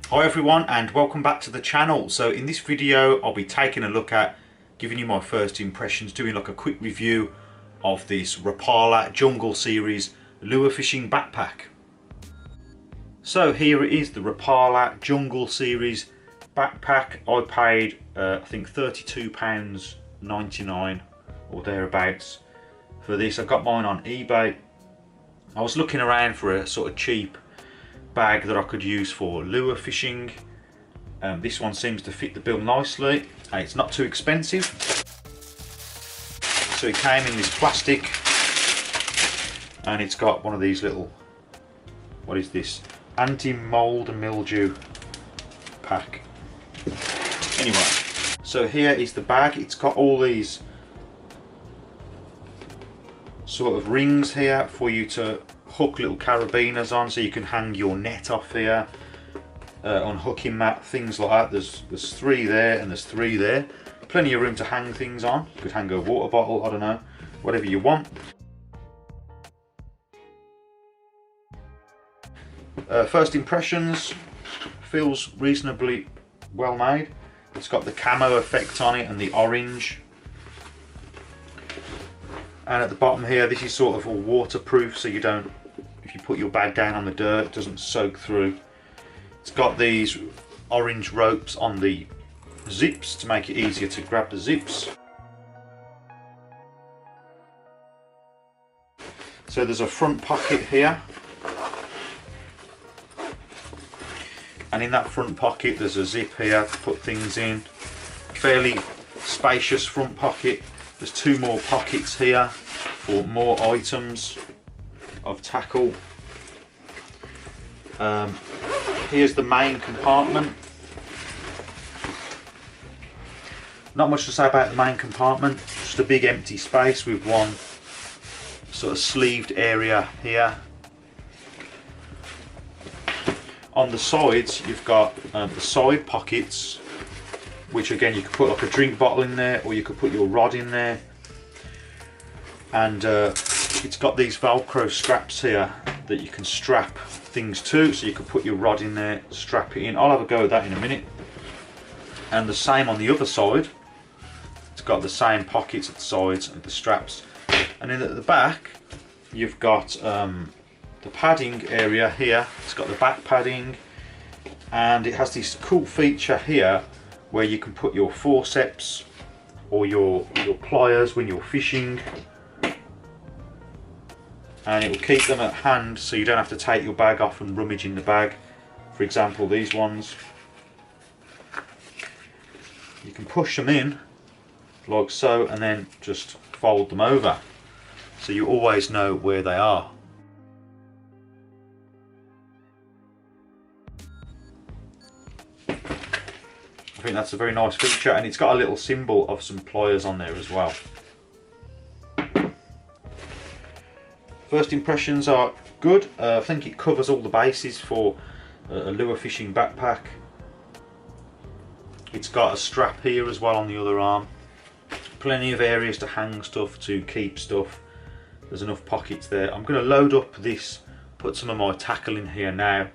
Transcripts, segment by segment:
Hi everyone and welcome back to the channel. So in this video I'll be taking a look at giving you my first impressions, doing like a quick review of this Rapala Jungle Series lure fishing backpack. So here it is, the Rapala Jungle Series backpack. I paid I think £32.99 or thereabouts for this. I got mine on eBay. I was looking around for a sort of cheap bag that I could use for lure fishing. This one seems to fit the bill nicely and it's not too expensive. So it came in this plastic and it's got one of these little, what is this, anti-mold and mildew pack. Anyway, so here is the bag. It's got all these sort of rings here for you to hook little carabiners on, so you can hang your net off here, on hooking mat, things like that. There's three there and there's three there. Plenty of room to hang things on. You could hang a water bottle, I don't know, whatever you want. First impressions, feels reasonably well made. It's got the camo effect on it and the orange. And at the bottom here, this is sort of all waterproof, so you don't, if you put your bag down on the dirt, it doesn't soak through. It's got these orange ropes on the zips to make it easier to grab the zips. So there's a front pocket here. And in that front pocket there's a zip here to put things in. Fairly spacious front pocket. There's two more pockets here for more items of tackle. Here's the main compartment. Not much to say about the main compartment, just a big empty space with one sort of sleeved area here. On the sides you've got the side pockets, which again you could put like a drink bottle in there, or you could put your rod in there. And it's got these Velcro straps here that you can strap things to, so you could put your rod in there, strap it in. I'll have a go at that in a minute. And the same on the other side. It's got the same pockets at the sides and the straps. And then at the back you've got the padding area here. It's got the back padding, and it has this cool feature here where you can put your forceps or your pliers when you're fishing, and it will keep them at hand so you don't have to take your bag off and rummage in the bag. For example, these ones, you can push them in like so and then just fold them over, so you always know where they are. I think that's a very nice feature, and it's got a little symbol of some pliers on there as well. First impressions are good. I think it covers all the bases for a lure fishing backpack. It's got a strap here as well on the other arm. Plenty of areas to hang stuff, to keep stuff. There's enough pockets there. I'm going to load up this, put some of my tackle in here now,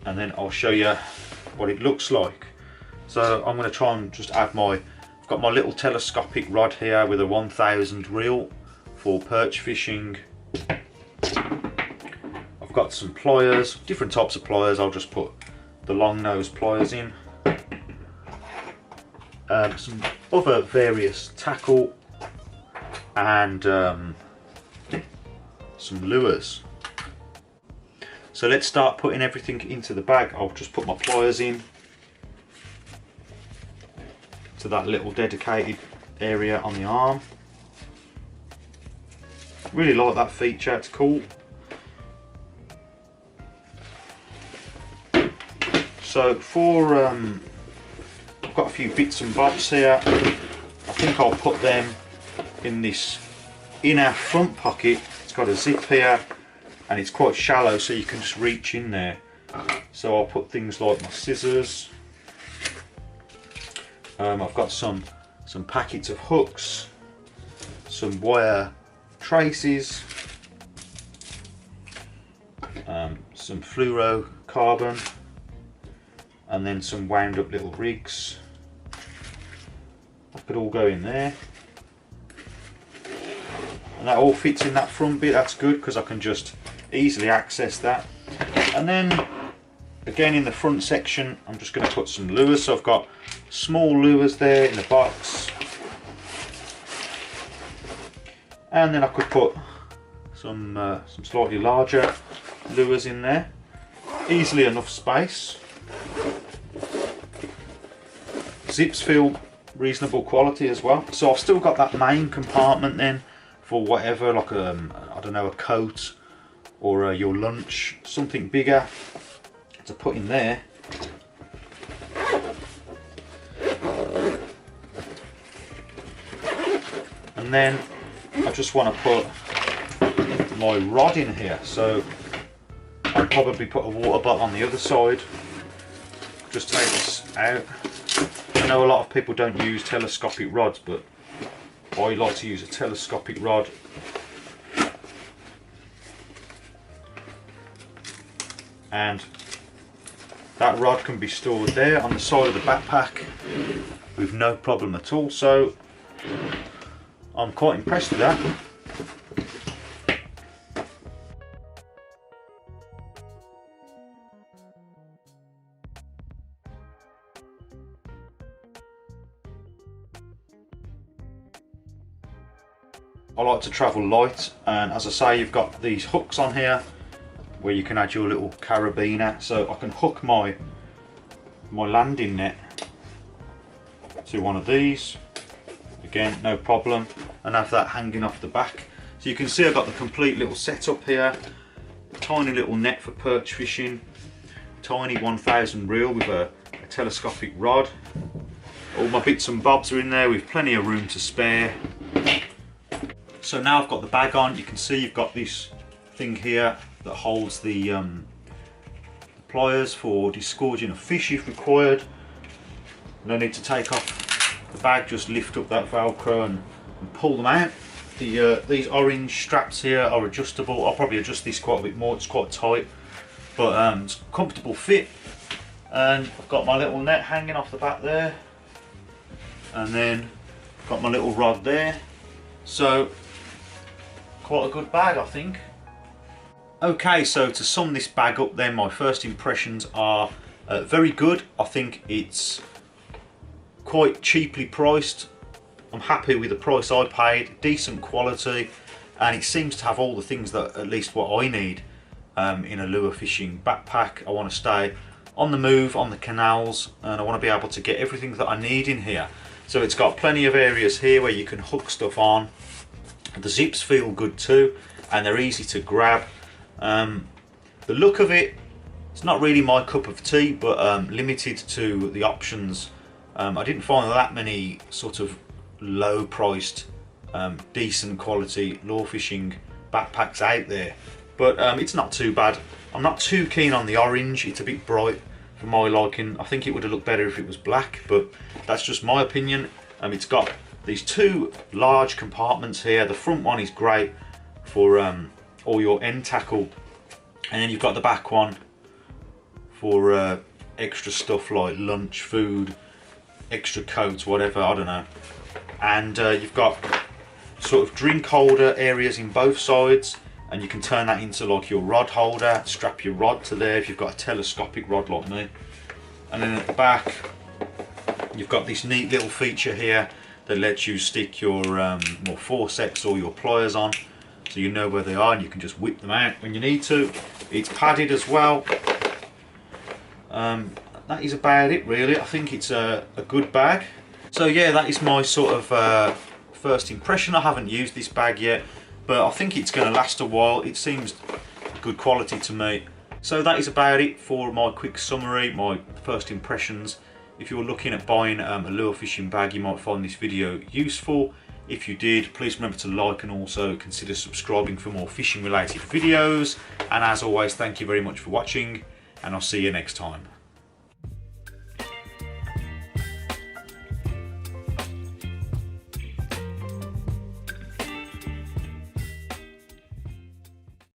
and then I'll show you what it looks like. So I'm going to try and just add I've got my little telescopic rod here with a 1000 reel for perch fishing. I've got some pliers, different types of pliers. I'll just put the long nose pliers in. Some other various tackle and some lures. So let's start putting everything into the bag. I'll just put my pliers in to that little dedicated area on the arm. Really like that feature, it's cool. So for I've got a few bits and bobs here. I think I'll put them in this inner front pocket. It's got a zip here and it's quite shallow, so you can just reach in there. So I'll put things like my scissors. I've got some packets of hooks, some wire traces, some fluorocarbon, and then some wound up little rigs. That could all go in there. And that all fits in that front bit. That's good because I can just easily access that. And then again in the front section I'm just going to put some lures. So I've got small lures there in the box, and then I could put some slightly larger lures in there. Easily enough space. Zips feel reasonable quality as well. So I've still got that main compartment then for whatever, like I don't know, a coat or your lunch, something bigger to put in there. And then I just want to put my rod in here, so I'll probably put a water bottle on the other side. Just take this out. I know a lot of people don't use telescopic rods, but I like to use a telescopic rod. And that rod can be stored there on the side of the backpack with no problem at all. So I'm quite impressed with that. I like to travel light, and as I say, you've got these hooks on here where you can add your little carabiner, so I can hook my landing net to one of these, again no problem, and have that hanging off the back. So you can see I've got the complete little setup here. Tiny little net for perch fishing, tiny 1000 reel with a telescopic rod. All my bits and bobs are in there with plenty of room to spare. So now I've got the bag on, you can see you've got this thing here that holds the pliers for disgorging a fish if required. No need to take off the bag, just lift up that velcro and pull them out. These orange straps here are adjustable. I'll probably adjust this quite a bit more, it's quite tight, but it's a comfortable fit. And I've got my little net hanging off the back there, and then got my little rod there. So quite a good bag, I think. Okay, so to sum this bag up then, my first impressions are very good. I think it's quite cheaply priced. I'm happy with the price I paid, decent quality, and it seems to have all the things that at least what I need in a lure fishing backpack. I want to stay on the move, on the canals, and I want to be able to get everything that I need in here. So it's got plenty of areas here where you can hook stuff on. The zips feel good too, and they're easy to grab. The look of it, it's not really my cup of tea, but limited to the options. I didn't find that many sort of low priced, decent quality lure fishing backpacks out there, but it's not too bad. I'm not too keen on the orange, it's a bit bright for my liking. I think it would have looked better if it was black, but that's just my opinion. It's got these two large compartments here. The front one is great for all your end tackle, and then you've got the back one for extra stuff like lunch, food, extra coats, whatever, I don't know. And you've got sort of drink holder areas in both sides, and you can turn that into like your rod holder, strap your rod to there if you've got a telescopic rod like me. And then at the back you've got this neat little feature here that lets you stick your more forceps or your pliers on, so you know where they are and you can just whip them out when you need to. It's padded as well. That is about it really. I think it's a good bag. So yeah, that is my sort of first impression. I haven't used this bag yet, but I think it's going to last a while. It seems good quality to me. So that is about it for my quick summary, my first impressions. If you're looking at buying a lure fishing bag, you might find this video useful. If you did, please remember to like and also consider subscribing for more fishing related videos. And as always, thank you very much for watching, and I'll see you next time.